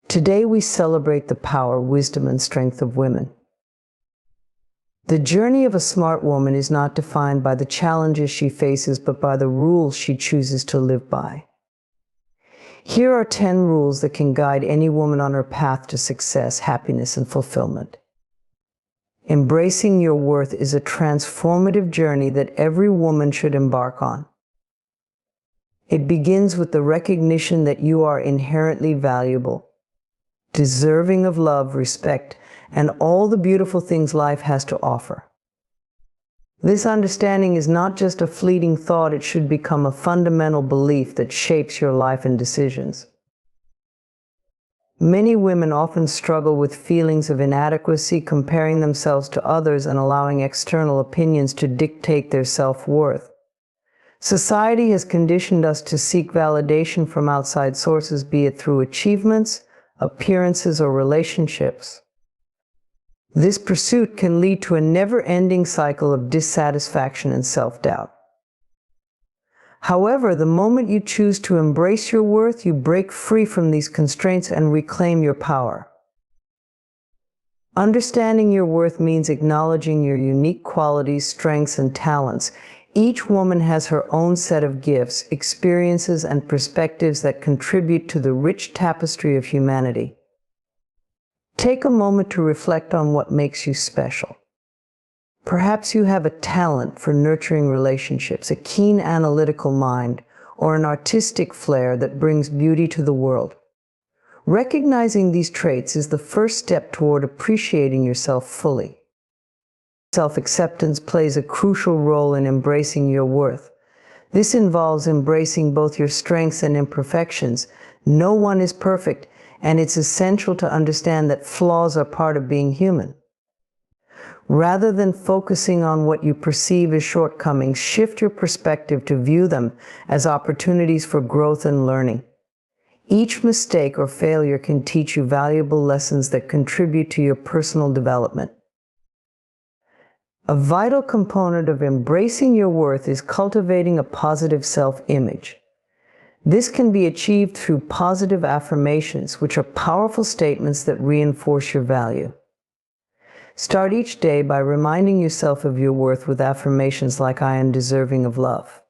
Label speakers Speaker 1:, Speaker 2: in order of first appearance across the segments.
Speaker 1: Today we celebrate the power, wisdom, and strength of women. The journey of a smart woman is not defined by the challenges she faces, but by the rules she chooses to live by. Here are 10 rules that can guide any woman on her path to success, happiness, and fulfillment. Embracing your worth is a transformative journey that every woman should embark on. It begins with the recognition that you are inherently valuable, deserving of love, respect, and all the beautiful things life has to offer. This understanding is not just a fleeting thought, it should become a fundamental belief that shapes your life and decisions. Many women often struggle with feelings of inadequacy, comparing themselves to others and allowing external opinions to dictate their self-worth. Society has conditioned us to seek validation from outside sources, be it through achievements, appearances, or relationships. This pursuit can lead to a never-ending cycle of dissatisfaction and self-doubt. However, the moment you choose to embrace your worth, you break free from these constraints and reclaim your power. Understanding your worth means acknowledging your unique qualities, strengths, and talents. Each woman has her own set of gifts, experiences, and perspectives that contribute to the rich tapestry of humanity. Take a moment to reflect on what makes you special. Perhaps you have a talent for nurturing relationships, a keen analytical mind, or an artistic flair that brings beauty to the world. Recognizing these traits is the first step toward appreciating yourself fully. Self-acceptance plays a crucial role in embracing your worth. This involves embracing both your strengths and imperfections. No one is perfect, and it's essential to understand that flaws are part of being human. Rather than focusing on what you perceive as shortcomings, shift your perspective to view them as opportunities for growth and learning. Each mistake or failure can teach you valuable lessons that contribute to your personal development. A vital component of embracing your worth is cultivating a positive self-image. This can be achieved through positive affirmations, which are powerful statements that reinforce your value. Start each day by reminding yourself of your worth with affirmations like, "I am deserving of love,"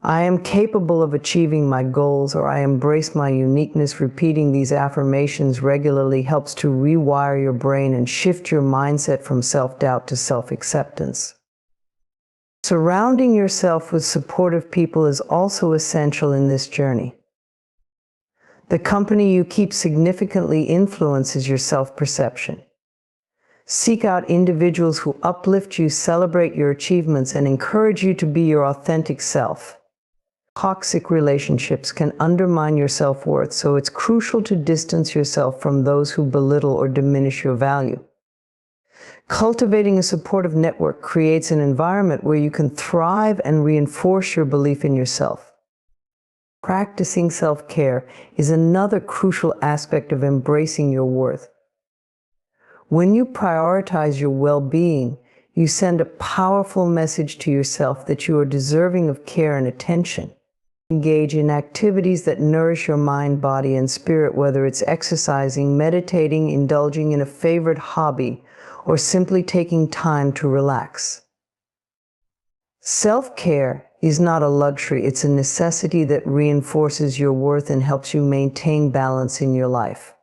Speaker 1: "I am capable of achieving my goals," or "I embrace my uniqueness." Repeating these affirmations regularly helps to rewire your brain and shift your mindset from self-doubt to self-acceptance. Surrounding yourself with supportive people is also essential in this journey. The company you keep significantly influences your self-perception. Seek out individuals who uplift you, celebrate your achievements, and encourage you to be your authentic self. Toxic relationships can undermine your self-worth, so it's crucial to distance yourself from those who belittle or diminish your value. Cultivating a supportive network creates an environment where you can thrive and reinforce your belief in yourself. Practicing self-care is another crucial aspect of embracing your worth. When you prioritize your well-being, you send a powerful message to yourself that you are deserving of care and attention. Engage in activities that nourish your mind, body, and spirit, whether it's exercising, meditating, indulging in a favorite hobby, or simply taking time to relax. Self-care is not a luxury, it's a necessity that reinforces your worth and helps you maintain balance in your life.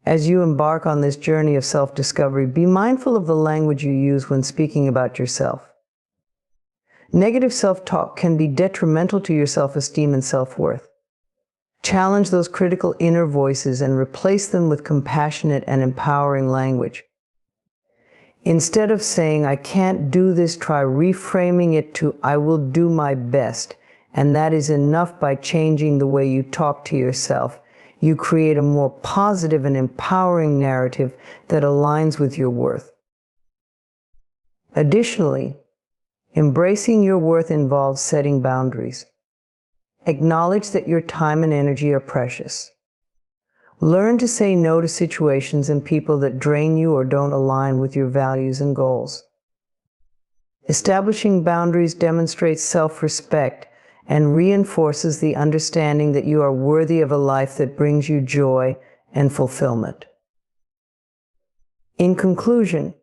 Speaker 1: As you embark on this journey of self-discovery, be mindful of the language you use when speaking about yourself. Negative self-talk can be detrimental to your self-esteem and self-worth. Challenge those critical inner voices and replace them with compassionate and empowering language. Instead of saying, "I can't do this," try reframing it to, "I will do my best." And that is enough. By changing the way you talk to yourself, you create a more positive and empowering narrative that aligns with your worth. Additionally, embracing your worth involves setting boundaries. Acknowledge that your time and energy are precious. Learn to say no to situations and people that drain you or don't align with your values and goals. Establishing boundaries demonstrates self-respect and reinforces the understanding that you are worthy of a life that brings you joy and fulfillment. In conclusion,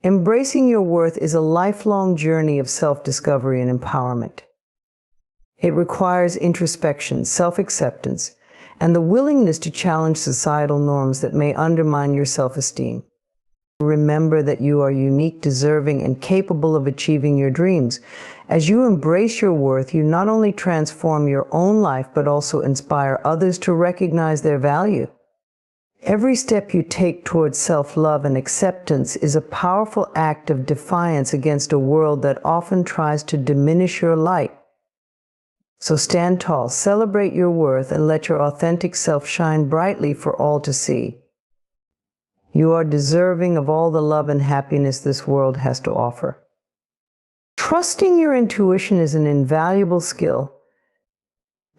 Speaker 1: embracing your worth is a lifelong journey of self-discovery and empowerment. It requires introspection, self-acceptance, and the willingness to challenge societal norms that may undermine your self-esteem. Remember that you are unique, deserving, and capable of achieving your dreams. As you embrace your worth, you not only transform your own life, but also inspire others to recognize their value. Every step you take towards self-love and acceptance is a powerful act of defiance against a world that often tries to diminish your light. So stand tall, celebrate your worth, and let your authentic self shine brightly for all to see. You are deserving of all the love and happiness this world has to offer. Trusting your intuition is an invaluable skill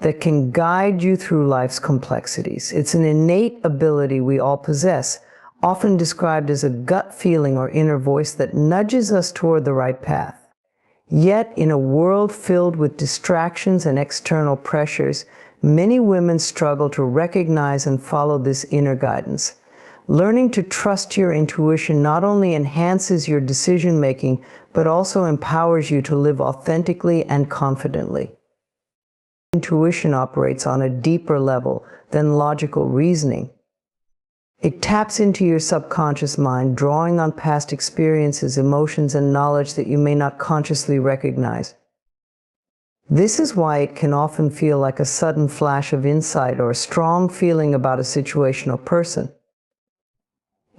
Speaker 1: that can guide you through life's complexities. It's an innate ability we all possess, often described as a gut feeling or inner voice that nudges us toward the right path. Yet, in a world filled with distractions and external pressures, many women struggle to recognize and follow this inner guidance. Learning to trust your intuition not only enhances your decision-making, but also empowers you to live authentically and confidently. Intuition operates on a deeper level than logical reasoning. It taps into your subconscious mind, drawing on past experiences, emotions, and knowledge that you may not consciously recognize. This is why it can often feel like a sudden flash of insight or a strong feeling about a situation or person.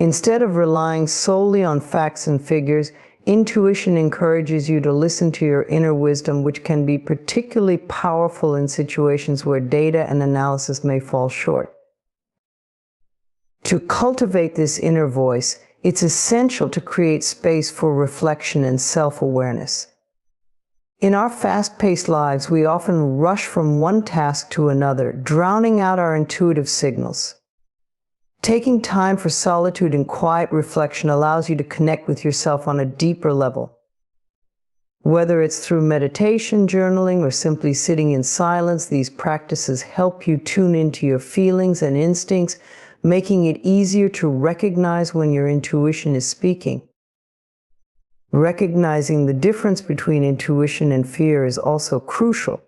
Speaker 1: Instead of relying solely on facts and figures, intuition encourages you to listen to your inner wisdom, which can be particularly powerful in situations where data and analysis may fall short. To cultivate this inner voice, it's essential to create space for reflection and self-awareness. In our fast-paced lives, we often rush from one task to another, drowning out our intuitive signals. Taking time for solitude and quiet reflection allows you to connect with yourself on a deeper level. Whether it's through meditation, journaling, or simply sitting in silence, these practices help you tune into your feelings and instincts, making it easier to recognize when your intuition is speaking. Recognizing the difference between intuition and fear is also crucial.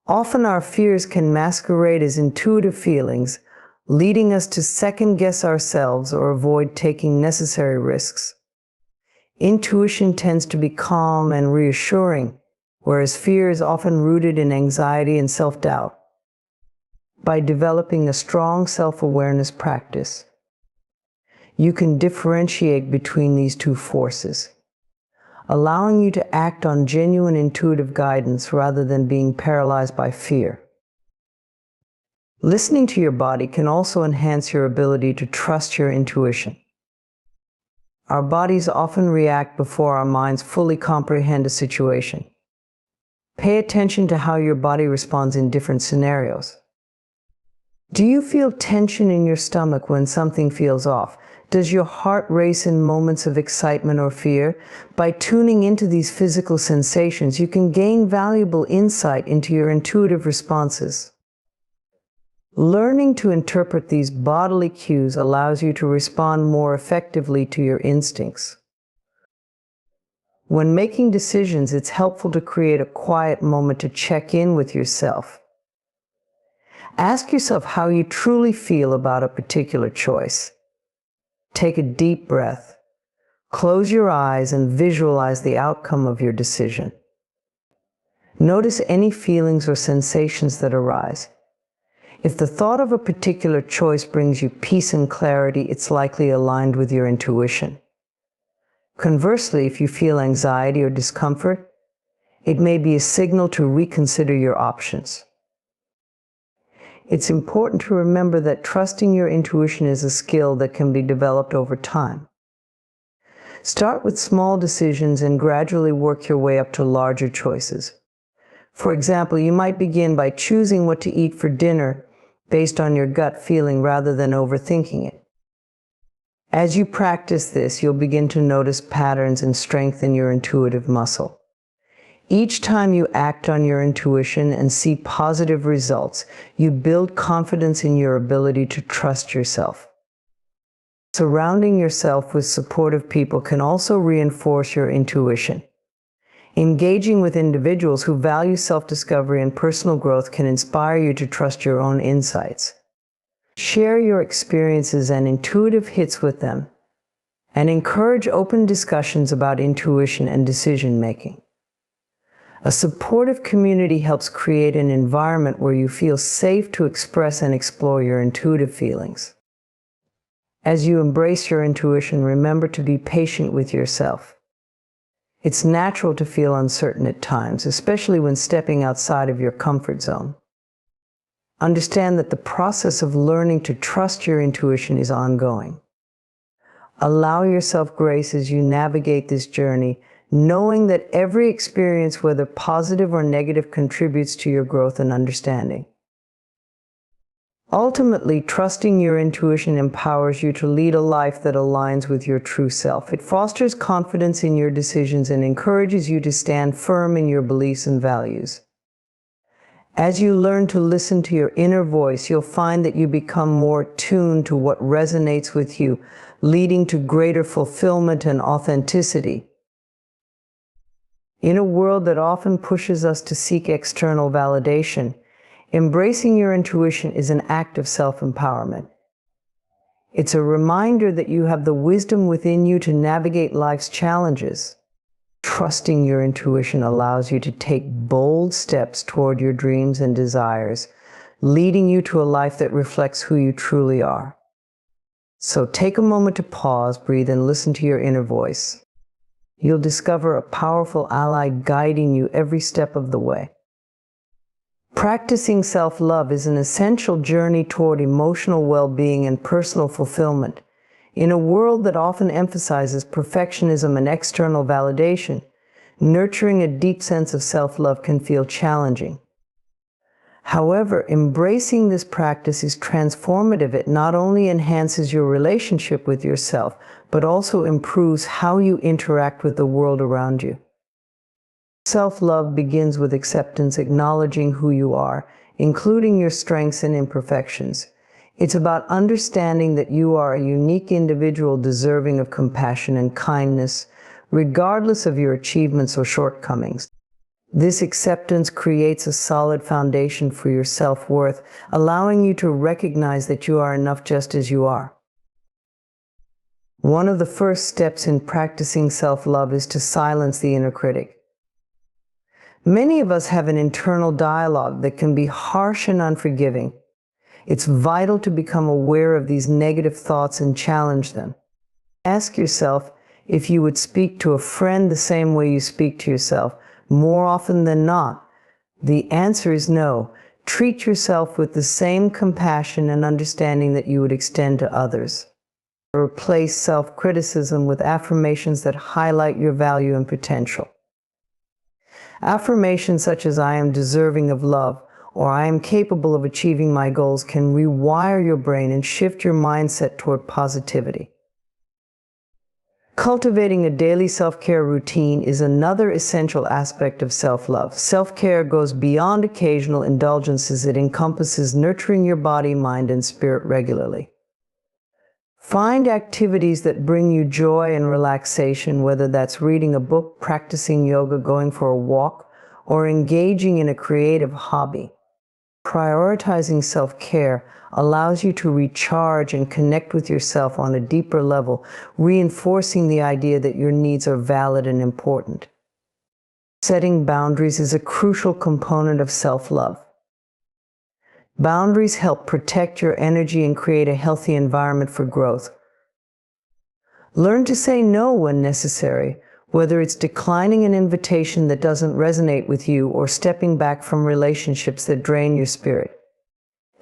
Speaker 1: Often our fears can masquerade as intuitive feelings, leading us to second-guess ourselves or avoid taking necessary risks. Intuition tends to be calm and reassuring, whereas fear is often rooted in anxiety and self-doubt. By developing a strong self-awareness practice, you can differentiate between these two forces, allowing you to act on genuine intuitive guidance rather than being paralyzed by fear. Listening to your body can also enhance your ability to trust your intuition. Our bodies often react before our minds fully comprehend a situation. Pay attention to how your body responds in different scenarios. Do you feel tension in your stomach when something feels off? Does your heart race in moments of excitement or fear? By tuning into these physical sensations, you can gain valuable insight into your intuitive responses. Learning to interpret these bodily cues allows you to respond more effectively to your instincts. When making decisions, it's helpful to create a quiet moment to check in with yourself. Ask yourself how you truly feel about a particular choice. Take a deep breath. Close your eyes and visualize the outcome of your decision. Notice any feelings or sensations that arise. If the thought of a particular choice brings you peace and clarity, it's likely aligned with your intuition. Conversely, if you feel anxiety or discomfort, it may be a signal to reconsider your options. It's important to remember that trusting your intuition is a skill that can be developed over time. Start with small decisions and gradually work your way up to larger choices. For example, you might begin by choosing what to eat for dinner based on your gut feeling rather than overthinking it. As you practice this, you'll begin to notice patterns and strengthen your intuitive muscle. Each time you act on your intuition and see positive results, you build confidence in your ability to trust yourself. Surrounding yourself with supportive people can also reinforce your intuition. Engaging with individuals who value self-discovery and personal growth can inspire you to trust your own insights. Share your experiences and intuitive hits with them, and encourage open discussions about intuition and decision-making. A supportive community helps create an environment where you feel safe to express and explore your intuitive feelings. As you embrace your intuition, remember to be patient with yourself. It's natural to feel uncertain at times, especially when stepping outside of your comfort zone. Understand that the process of learning to trust your intuition is ongoing. Allow yourself grace as you navigate this journey, knowing that every experience, whether positive or negative, contributes to your growth and understanding. Ultimately, trusting your intuition empowers you to lead a life that aligns with your true self. It fosters confidence in your decisions and encourages you to stand firm in your beliefs and values. As you learn to listen to your inner voice, you'll find that you become more tuned to what resonates with you, leading to greater fulfillment and authenticity. In a world that often pushes us to seek external validation, embracing your intuition is an act of self-empowerment. It's a reminder that you have the wisdom within you to navigate life's challenges. Trusting your intuition allows you to take bold steps toward your dreams and desires, leading you to a life that reflects who you truly are. So take a moment to pause, breathe, and listen to your inner voice. You'll discover a powerful ally guiding you every step of the way. Practicing self-love is an essential journey toward emotional well-being and personal fulfillment. In a world that often emphasizes perfectionism and external validation, nurturing a deep sense of self-love can feel challenging. However, embracing this practice is transformative. It not only enhances your relationship with yourself, but also improves how you interact with the world around you. Self-love begins with acceptance, acknowledging who you are, including your strengths and imperfections. It's about understanding that you are a unique individual deserving of compassion and kindness, regardless of your achievements or shortcomings. This acceptance creates a solid foundation for your self-worth, allowing you to recognize that you are enough just as you are. One of the first steps in practicing self-love is to silence the inner critic. Many of us have an internal dialogue that can be harsh and unforgiving. It's vital to become aware of these negative thoughts and challenge them. Ask yourself if you would speak to a friend the same way you speak to yourself. More often than not, the answer is no. Treat yourself with the same compassion and understanding that you would extend to others. Replace self-criticism with affirmations that highlight your value and potential. Affirmations such as "I am deserving of love" or "I am capable of achieving my goals" can rewire your brain and shift your mindset toward positivity. Cultivating a daily self-care routine is another essential aspect of self-love. Self-care goes beyond occasional indulgences. It encompasses nurturing your body, mind, and spirit regularly. Find activities that bring you joy and relaxation, whether that's reading a book, practicing yoga, going for a walk, or engaging in a creative hobby. Prioritizing self-care allows you to recharge and connect with yourself on a deeper level, reinforcing the idea that your needs are valid and important. Setting boundaries is a crucial component of self-love. Boundaries help protect your energy and create a healthy environment for growth. Learn to say no when necessary, whether it's declining an invitation that doesn't resonate with you or stepping back from relationships that drain your spirit.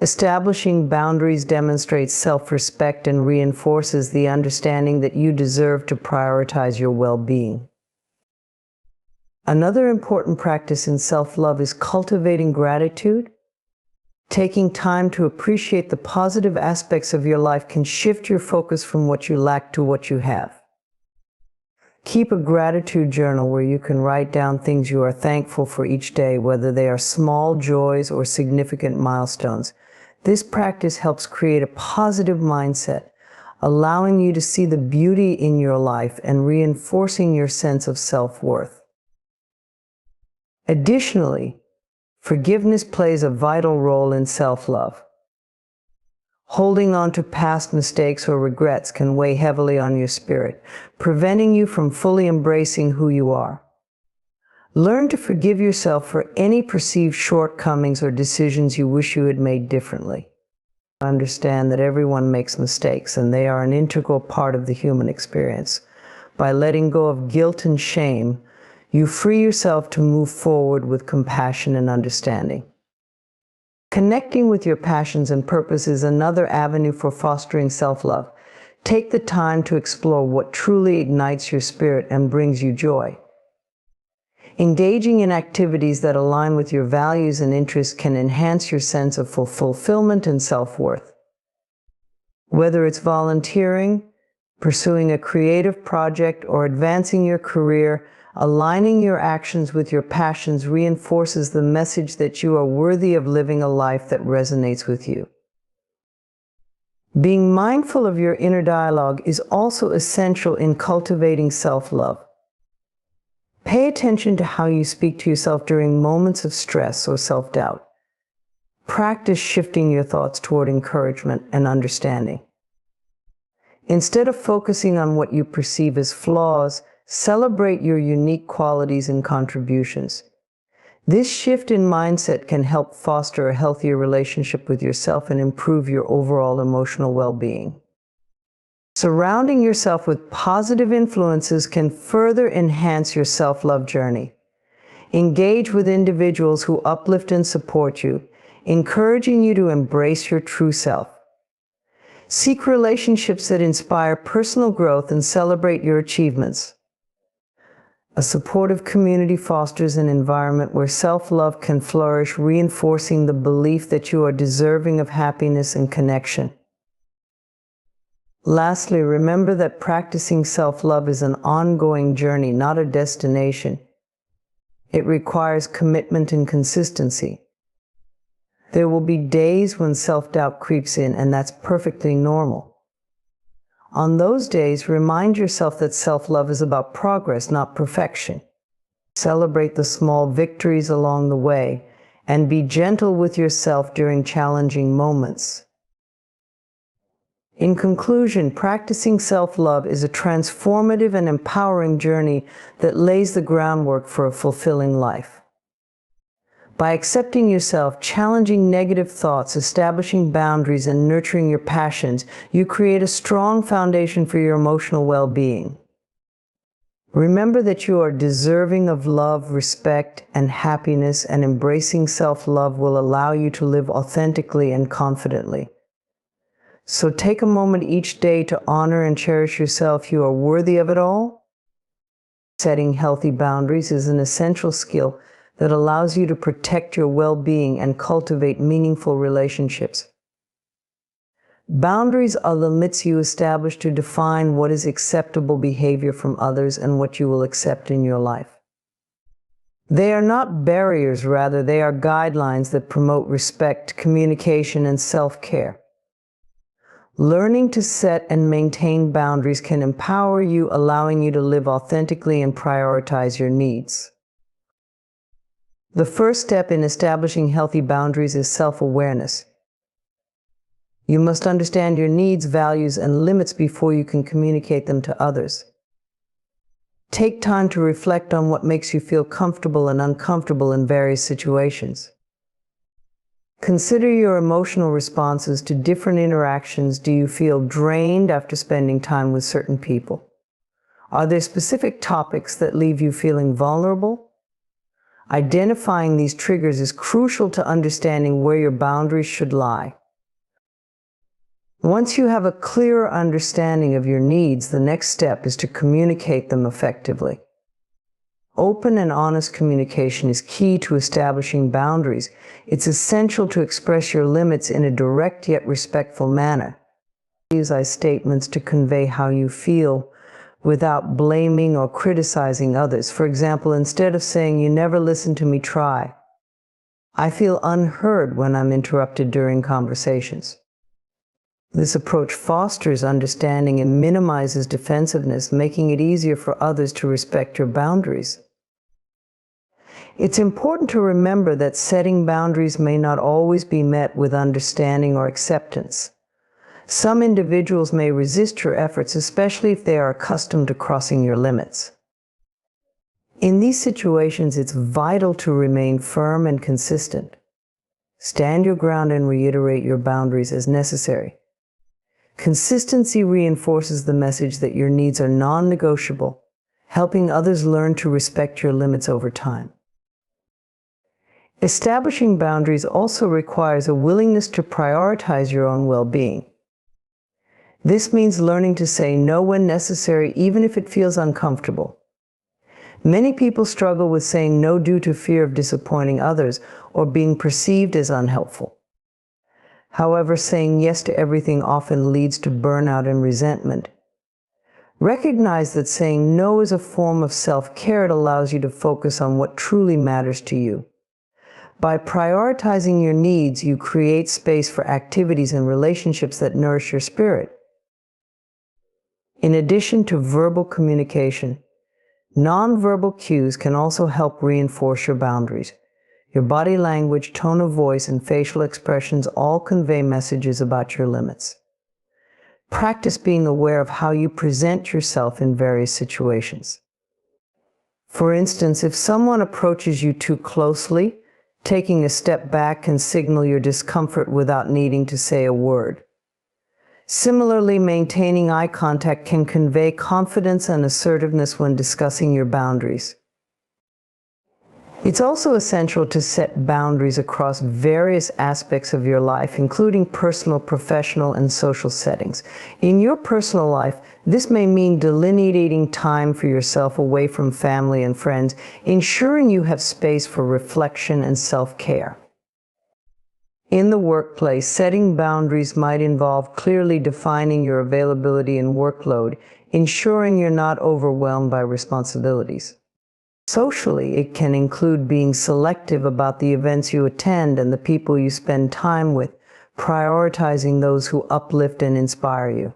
Speaker 1: Establishing boundaries demonstrates self-respect and reinforces the understanding that you deserve to prioritize your well-being. Another important practice in self-love is cultivating gratitude. Taking time to appreciate the positive aspects of your life can shift your focus from what you lack to what you have. Keep a gratitude journal where you can write down things you are thankful for each day, whether they are small joys or significant milestones. This practice helps create a positive mindset, allowing you to see the beauty in your life and reinforcing your sense of self-worth. Additionally, forgiveness plays a vital role in self-love. Holding on to past mistakes or regrets can weigh heavily on your spirit, preventing you from fully embracing who you are. Learn to forgive yourself for any perceived shortcomings or decisions you wish you had made differently. Understand that everyone makes mistakes, and they are an integral part of the human experience. By letting go of guilt and shame, you free yourself to move forward with compassion and understanding. Connecting with your passions and purpose is another avenue for fostering self-love. Take the time to explore what truly ignites your spirit and brings you joy. Engaging in activities that align with your values and interests can enhance your sense of fulfillment and self-worth. Whether it's volunteering, pursuing a creative project, or advancing your career, aligning your actions with your passions reinforces the message that you are worthy of living a life that resonates with you. Being mindful of your inner dialogue is also essential in cultivating self-love. Pay attention to how you speak to yourself during moments of stress or self-doubt. Practice shifting your thoughts toward encouragement and understanding. Instead of focusing on what you perceive as flaws, celebrate your unique qualities and contributions. This shift in mindset can help foster a healthier relationship with yourself and improve your overall emotional well-being. Surrounding yourself with positive influences can further enhance your self-love journey. Engage with individuals who uplift and support you, encouraging you to embrace your true self. Seek relationships that inspire personal growth and celebrate your achievements. A supportive community fosters an environment where self-love can flourish, reinforcing the belief that you are deserving of happiness and connection. Lastly, remember that practicing self-love is an ongoing journey, not a destination. It requires commitment and consistency. There will be days when self-doubt creeps in, and that's perfectly normal. On those days, remind yourself that self-love is about progress, not perfection. Celebrate the small victories along the way, and be gentle with yourself during challenging moments. In conclusion, practicing self-love is a transformative and empowering journey that lays the groundwork for a fulfilling life. By accepting yourself, challenging negative thoughts, establishing boundaries, and nurturing your passions, you create a strong foundation for your emotional well-being. Remember that you are deserving of love, respect, and happiness, and embracing self-love will allow you to live authentically and confidently. So take a moment each day to honor and cherish yourself. You are worthy of it all. Setting healthy boundaries is an essential skill that allows you to protect your well-being and cultivate meaningful relationships. Boundaries are limits you establish to define what is acceptable behavior from others and what you will accept in your life. They are not barriers, rather, they are guidelines that promote respect, communication, and self-care. Learning to set and maintain boundaries can empower you, allowing you to live authentically and prioritize your needs. The first step in establishing healthy boundaries is self-awareness. You must understand your needs, values, and limits before you can communicate them to others. Take time to reflect on what makes you feel comfortable and uncomfortable in various situations. Consider your emotional responses to different interactions. Do you feel drained after spending time with certain people? Are there specific topics that leave you feeling vulnerable? Identifying these triggers is crucial to understanding where your boundaries should lie. Once you have a clearer understanding of your needs, the next step is to communicate them effectively. Open and honest communication is key to establishing boundaries. It's essential to express your limits in a direct yet respectful manner. Use I statements to convey how you feel, without blaming or criticizing others. For example, instead of saying, "You never listen to me, try," "I feel unheard when I'm interrupted during conversations." This approach fosters understanding and minimizes defensiveness, making it easier for others to respect your boundaries. It's important to remember that setting boundaries may not always be met with understanding or acceptance. Some individuals may resist your efforts, especially if they are accustomed to crossing your limits. In these situations, it's vital to remain firm and consistent. Stand your ground and reiterate your boundaries as necessary. Consistency reinforces the message that your needs are non-negotiable, helping others learn to respect your limits over time. Establishing boundaries also requires a willingness to prioritize your own well-being. This means learning to say no when necessary, even if it feels uncomfortable. Many people struggle with saying no due to fear of disappointing others or being perceived as unhelpful. However, saying yes to everything often leads to burnout and resentment. Recognize that saying no is a form of self-care. It allows you to focus on what truly matters to you. By prioritizing your needs, you create space for activities and relationships that nourish your spirit. In addition to verbal communication, nonverbal cues can also help reinforce your boundaries. Your body language, tone of voice, and facial expressions all convey messages about your limits. Practice being aware of how you present yourself in various situations. For instance, if someone approaches you too closely, taking a step back can signal your discomfort without needing to say a word. Similarly, maintaining eye contact can convey confidence and assertiveness when discussing your boundaries. It's also essential to set boundaries across various aspects of your life, including personal, professional, and social settings. In your personal life, this may mean delineating time for yourself away from family and friends, ensuring you have space for reflection and self-care. In the workplace, setting boundaries might involve clearly defining your availability and workload, ensuring you're not overwhelmed by responsibilities. Socially, it can include being selective about the events you attend and the people you spend time with, prioritizing those who uplift and inspire you.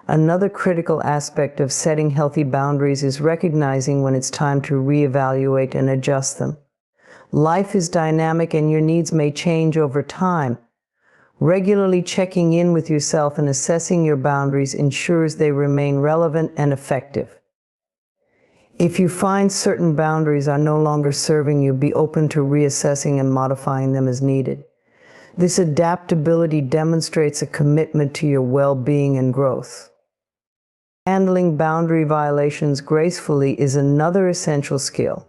Speaker 1: Another critical aspect of setting healthy boundaries is recognizing when it's time to reevaluate and adjust them. Life is dynamic and your needs may change over time. Regularly checking in with yourself and assessing your boundaries ensures they remain relevant and effective. If you find certain boundaries are no longer serving you, be open to reassessing and modifying them as needed. This adaptability demonstrates a commitment to your well-being and growth. Handling boundary violations gracefully is another essential skill.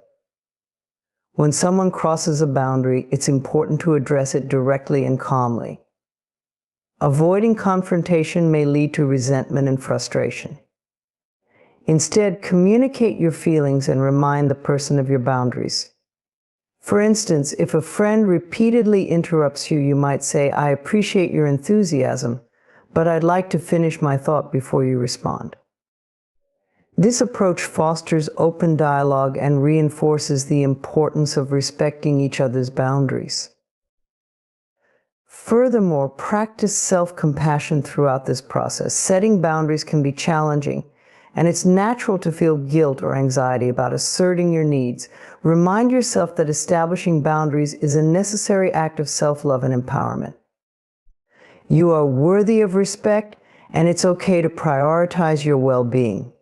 Speaker 1: When someone crosses a boundary, it's important to address it directly and calmly. Avoiding confrontation may lead to resentment and frustration. Instead, communicate your feelings and remind the person of your boundaries. For instance, if a friend repeatedly interrupts you, you might say, "I appreciate your enthusiasm, but I'd like to finish my thought before you respond." This approach fosters open dialogue and reinforces the importance of respecting each other's boundaries. Furthermore, practice self-compassion throughout this process. Setting boundaries can be challenging, and it's natural to feel guilt or anxiety about asserting your needs. Remind yourself that establishing boundaries is a necessary act of self-love and empowerment. You are worthy of respect, and it's okay to prioritize your well-being.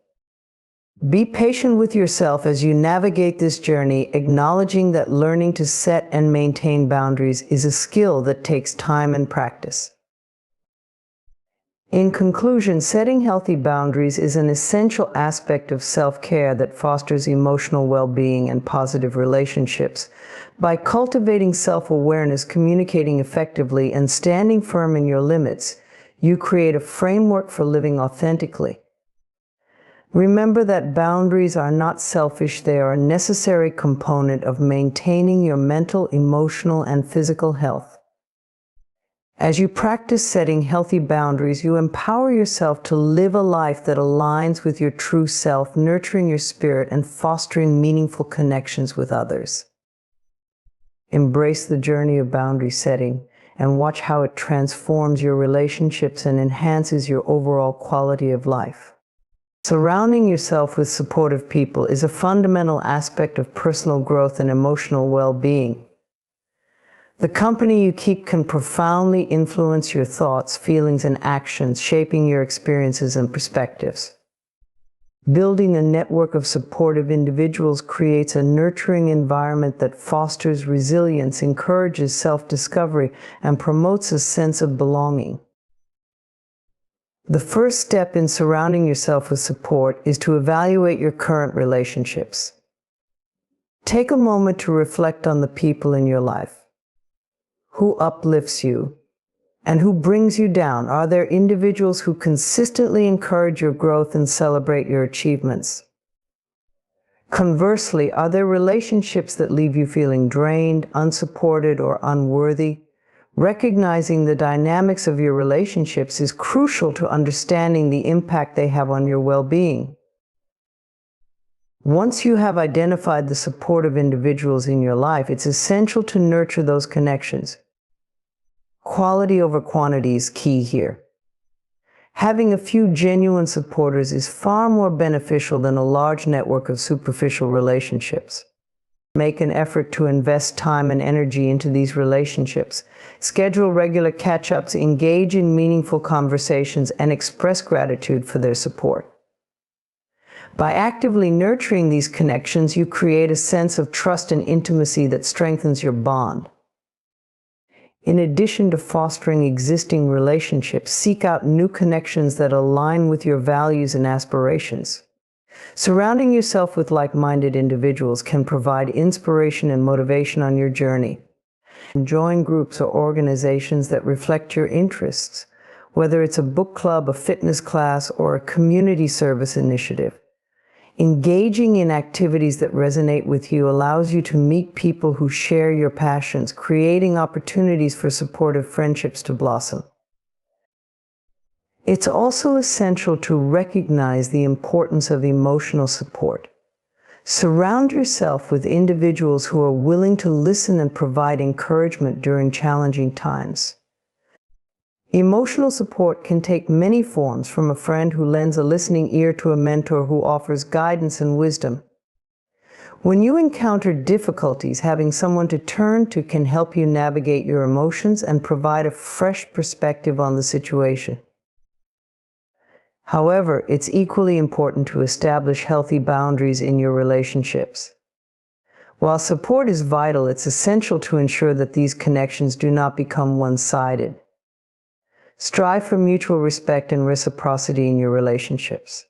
Speaker 1: Be patient with yourself as you navigate this journey, acknowledging that learning to set and maintain boundaries is a skill that takes time and practice. In conclusion, setting healthy boundaries is an essential aspect of self-care that fosters emotional well-being and positive relationships. By cultivating self-awareness, communicating effectively, and standing firm in your limits, you create a framework for living authentically. Remember that boundaries are not selfish, they are a necessary component of maintaining your mental, emotional, and physical health. As you practice setting healthy boundaries, you empower yourself to live a life that aligns with your true self, nurturing your spirit and fostering meaningful connections with others. Embrace the journey of boundary setting and watch how it transforms your relationships and enhances your overall quality of life. Surrounding yourself with supportive people is a fundamental aspect of personal growth and emotional well-being. The company you keep can profoundly influence your thoughts, feelings, and actions, shaping your experiences and perspectives. Building a network of supportive individuals creates a nurturing environment that fosters resilience, encourages self-discovery, and promotes a sense of belonging. The first step in surrounding yourself with support is to evaluate your current relationships. Take a moment to reflect on the people in your life. Who uplifts you and who brings you down? Are there individuals who consistently encourage your growth and celebrate your achievements? Conversely, are there relationships that leave you feeling drained, unsupported, or unworthy? Recognizing the dynamics of your relationships is crucial to understanding the impact they have on your well-being. Once you have identified the supportive individuals in your life, it's essential to nurture those connections. Quality over quantity is key here. Having a few genuine supporters is far more beneficial than a large network of superficial relationships. Make an effort to invest time and energy into these relationships. Schedule regular catch-ups, engage in meaningful conversations, and express gratitude for their support. By actively nurturing these connections, you create a sense of trust and intimacy that strengthens your bond. In addition to fostering existing relationships, seek out new connections that align with your values and aspirations. Surrounding yourself with like-minded individuals can provide inspiration and motivation on your journey. Join groups or organizations that reflect your interests, whether it's a book club, a fitness class, or a community service initiative. Engaging in activities that resonate with you allows you to meet people who share your passions, creating opportunities for supportive friendships to blossom. It's also essential to recognize the importance of emotional support. Surround yourself with individuals who are willing to listen and provide encouragement during challenging times. Emotional support can take many forms, from a friend who lends a listening ear to a mentor who offers guidance and wisdom. When you encounter difficulties, having someone to turn to can help you navigate your emotions and provide a fresh perspective on the situation. However, it's equally important to establish healthy boundaries in your relationships. While support is vital, it's essential to ensure that these connections do not become one-sided. Strive for mutual respect and reciprocity in your relationships.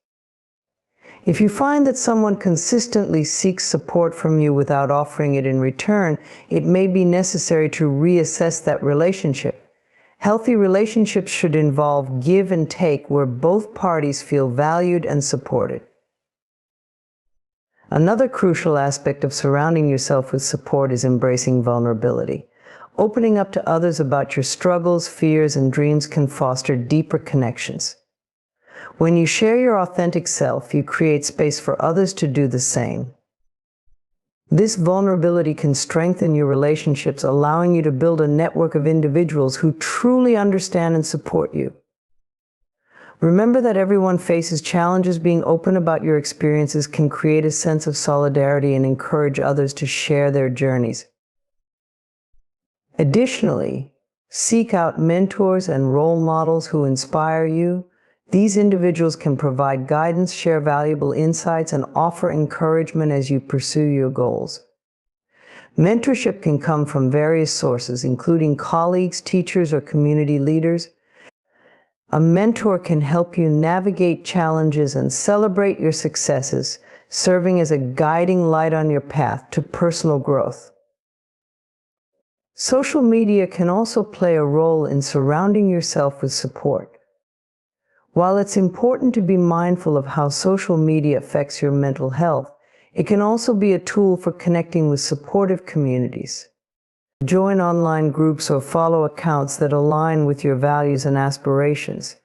Speaker 1: If you find that someone consistently seeks support from you without offering it in return, it may be necessary to reassess that relationship. Healthy relationships should involve give and take, where both parties feel valued and supported. Another crucial aspect of surrounding yourself with support is embracing vulnerability. Opening up to others about your struggles, fears, and dreams can foster deeper connections. When you share your authentic self, you create space for others to do the same. This vulnerability can strengthen your relationships, allowing you to build a network of individuals who truly understand and support you. Remember that everyone faces challenges. Being open about your experiences can create a sense of solidarity and encourage others to share their journeys. Additionally, seek out mentors and role models who inspire you. These individuals can provide guidance, share valuable insights, and offer encouragement as you pursue your goals. Mentorship can come from various sources, including colleagues, teachers, or community leaders. A mentor can help you navigate challenges and celebrate your successes, serving as a guiding light on your path to personal growth. Social media can also play a role in surrounding yourself with support. While it's important to be mindful of how social media affects your mental health, it can also be a tool for connecting with supportive communities. Join online groups or follow accounts that align with your values and aspirations.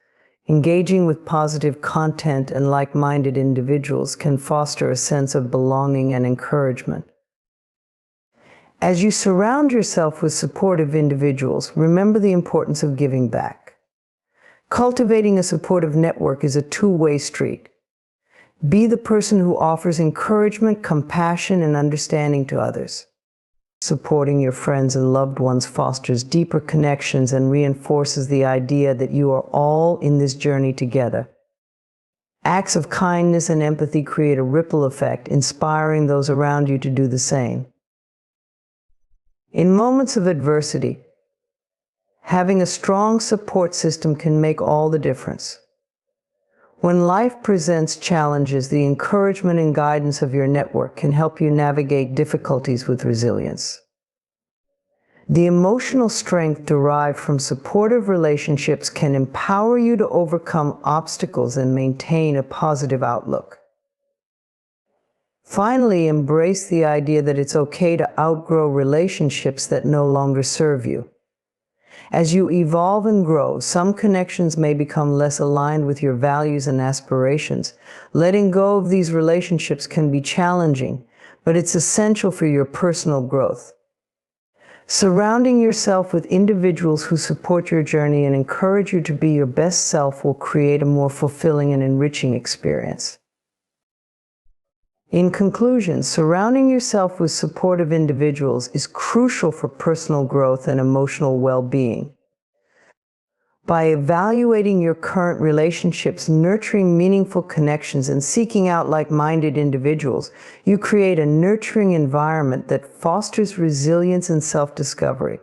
Speaker 1: Engaging with positive content and like-minded individuals can foster a sense of belonging and encouragement. As you surround yourself with supportive individuals, remember the importance of giving back. Cultivating a supportive network is a two-way street. Be the person who offers encouragement, compassion, and understanding to others. Supporting your friends and loved ones fosters deeper connections and reinforces the idea that you are all in this journey together. Acts of kindness and empathy create a ripple effect, inspiring those around you to do the same. In moments of adversity, having a strong support system can make all the difference. When life presents challenges, the encouragement and guidance of your network can help you navigate difficulties with resilience. The emotional strength derived from supportive relationships can empower you to overcome obstacles and maintain a positive outlook. Finally, embrace the idea that it's okay to outgrow relationships that no longer serve you. As you evolve and grow, some connections may become less aligned with your values and aspirations. Letting go of these relationships can be challenging, but it's essential for your personal growth. Surrounding yourself with individuals who support your journey and encourage you to be your best self will create a more fulfilling and enriching experience. In conclusion, surrounding yourself with supportive individuals is crucial for personal growth and emotional well-being. By evaluating your current relationships, nurturing meaningful connections, and seeking out like-minded individuals, you create a nurturing environment that fosters resilience and self-discovery.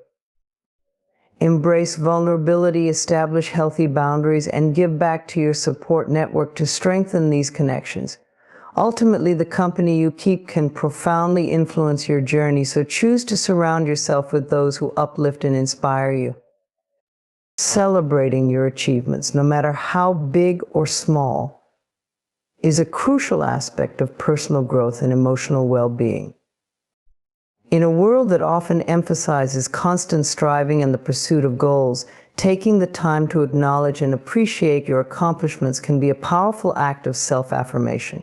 Speaker 1: Embrace vulnerability, establish healthy boundaries, and give back to your support network to strengthen these connections. Ultimately, the company you keep can profoundly influence your journey, so choose to surround yourself with those who uplift and inspire you. Celebrating your achievements, no matter how big or small, is a crucial aspect of personal growth and emotional well-being. In a world that often emphasizes constant striving and the pursuit of goals, taking the time to acknowledge and appreciate your accomplishments can be a powerful act of self-affirmation.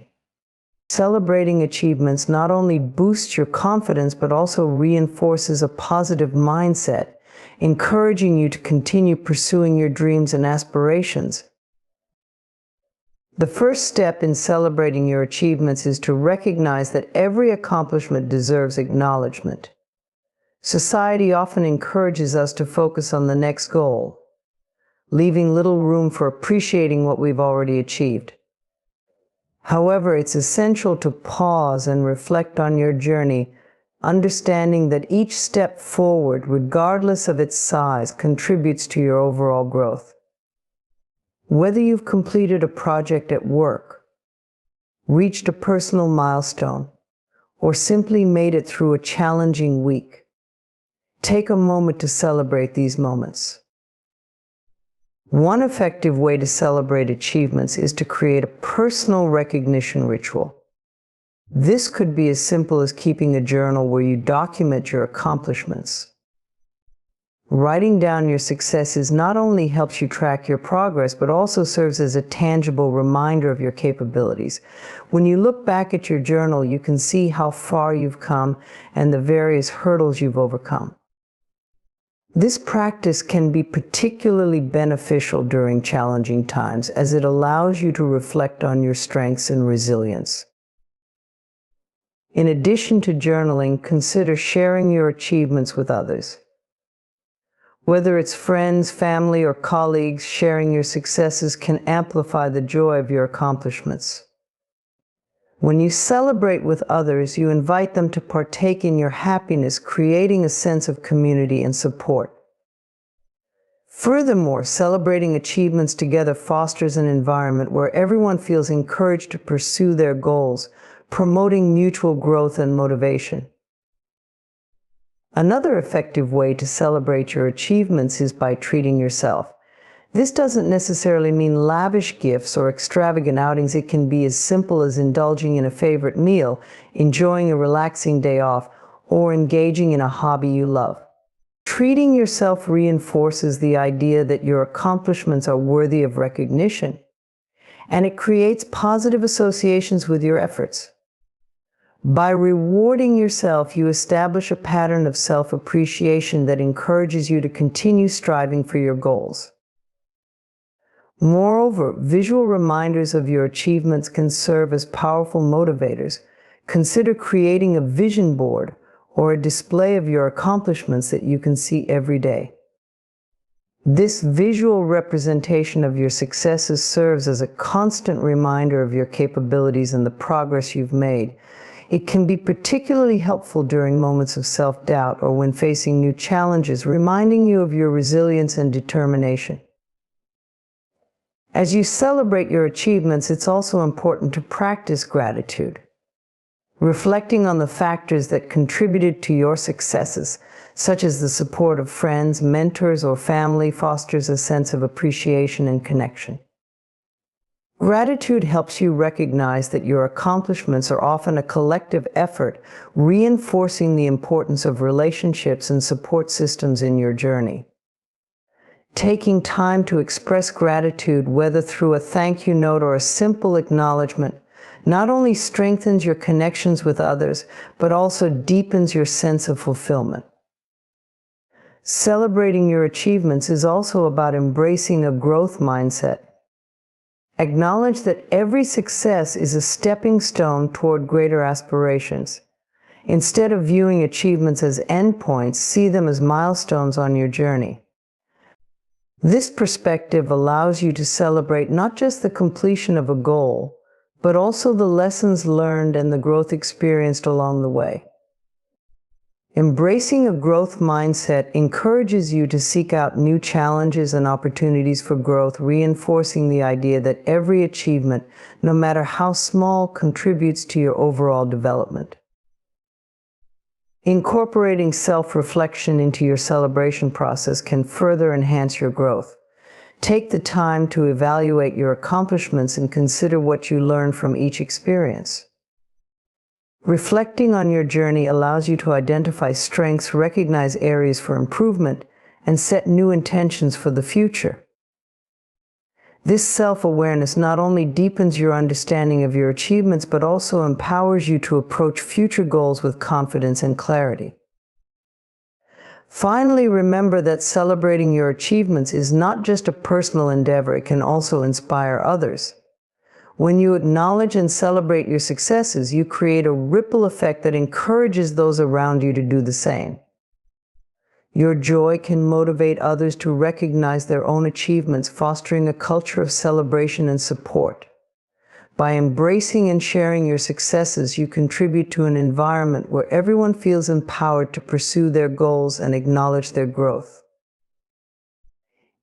Speaker 1: Celebrating achievements not only boosts your confidence but also reinforces a positive mindset, encouraging you to continue pursuing your dreams and aspirations. The first step in celebrating your achievements is to recognize that every accomplishment deserves acknowledgement. Society often encourages us to focus on the next goal, leaving little room for appreciating what we've already achieved. However, it's essential to pause and reflect on your journey, understanding that each step forward, regardless of its size, contributes to your overall growth. Whether you've completed a project at work, reached a personal milestone, or simply made it through a challenging week, take a moment to celebrate these moments. One effective way to celebrate achievements is to create a personal recognition ritual. This could be as simple as keeping a journal where you document your accomplishments. Writing down your successes not only helps you track your progress, but also serves as a tangible reminder of your capabilities. When you look back at your journal, you can see how far you've come and the various hurdles you've overcome. This practice can be particularly beneficial during challenging times, as it allows you to reflect on your strengths and resilience. In addition to journaling, consider sharing your achievements with others. Whether it's friends, family, or colleagues, sharing your successes can amplify the joy of your accomplishments. When you celebrate with others, you invite them to partake in your happiness, creating a sense of community and support. Furthermore, celebrating achievements together fosters an environment where everyone feels encouraged to pursue their goals, promoting mutual growth and motivation. Another effective way to celebrate your achievements is by treating yourself. This doesn't necessarily mean lavish gifts or extravagant outings. It can be as simple as indulging in a favorite meal, enjoying a relaxing day off, or engaging in a hobby you love. Treating yourself reinforces the idea that your accomplishments are worthy of recognition, and it creates positive associations with your efforts. By rewarding yourself, you establish a pattern of self-appreciation that encourages you to continue striving for your goals. Moreover, visual reminders of your achievements can serve as powerful motivators. Consider creating a vision board or a display of your accomplishments that you can see every day. This visual representation of your successes serves as a constant reminder of your capabilities and the progress you've made. It can be particularly helpful during moments of self-doubt or when facing new challenges, reminding you of your resilience and determination. As you celebrate your achievements, it's also important to practice gratitude. Reflecting on the factors that contributed to your successes, such as the support of friends, mentors, or family, fosters a sense of appreciation and connection. Gratitude helps you recognize that your accomplishments are often a collective effort, reinforcing the importance of relationships and support systems in your journey. Taking time to express gratitude, whether through a thank you note or a simple acknowledgement, not only strengthens your connections with others, but also deepens your sense of fulfillment. Celebrating your achievements is also about embracing a growth mindset. Acknowledge that every success is a stepping stone toward greater aspirations. Instead of viewing achievements as endpoints, see them as milestones on your journey. This perspective allows you to celebrate not just the completion of a goal, but also the lessons learned and the growth experienced along the way. Embracing a growth mindset encourages you to seek out new challenges and opportunities for growth, reinforcing the idea that every achievement, no matter how small, contributes to your overall development. Incorporating self-reflection into your celebration process can further enhance your growth. Take the time to evaluate your accomplishments and consider what you learned from each experience. Reflecting on your journey allows you to identify strengths, recognize areas for improvement, and set new intentions for the future. This self-awareness not only deepens your understanding of your achievements, but also empowers you to approach future goals with confidence and clarity. Finally, remember that celebrating your achievements is not just a personal endeavor, it can also inspire others. When you acknowledge and celebrate your successes, you create a ripple effect that encourages those around you to do the same. Your joy can motivate others to recognize their own achievements, fostering a culture of celebration and support. By embracing and sharing your successes, you contribute to an environment where everyone feels empowered to pursue their goals and acknowledge their growth.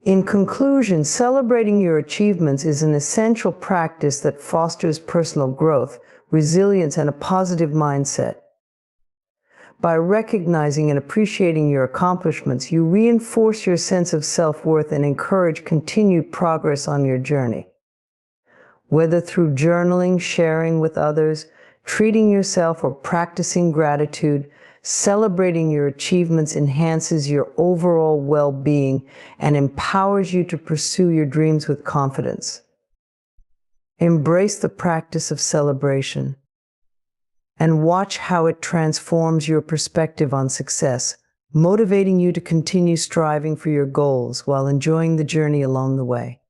Speaker 1: In conclusion, celebrating your achievements is an essential practice that fosters personal growth, resilience, and a positive mindset. By recognizing and appreciating your accomplishments, you reinforce your sense of self-worth and encourage continued progress on your journey. Whether through journaling, sharing with others, treating yourself, or practicing gratitude, celebrating your achievements enhances your overall well-being and empowers you to pursue your dreams with confidence. Embrace the practice of celebration and watch how it transforms your perspective on success, motivating you to continue striving for your goals while enjoying the journey along the way.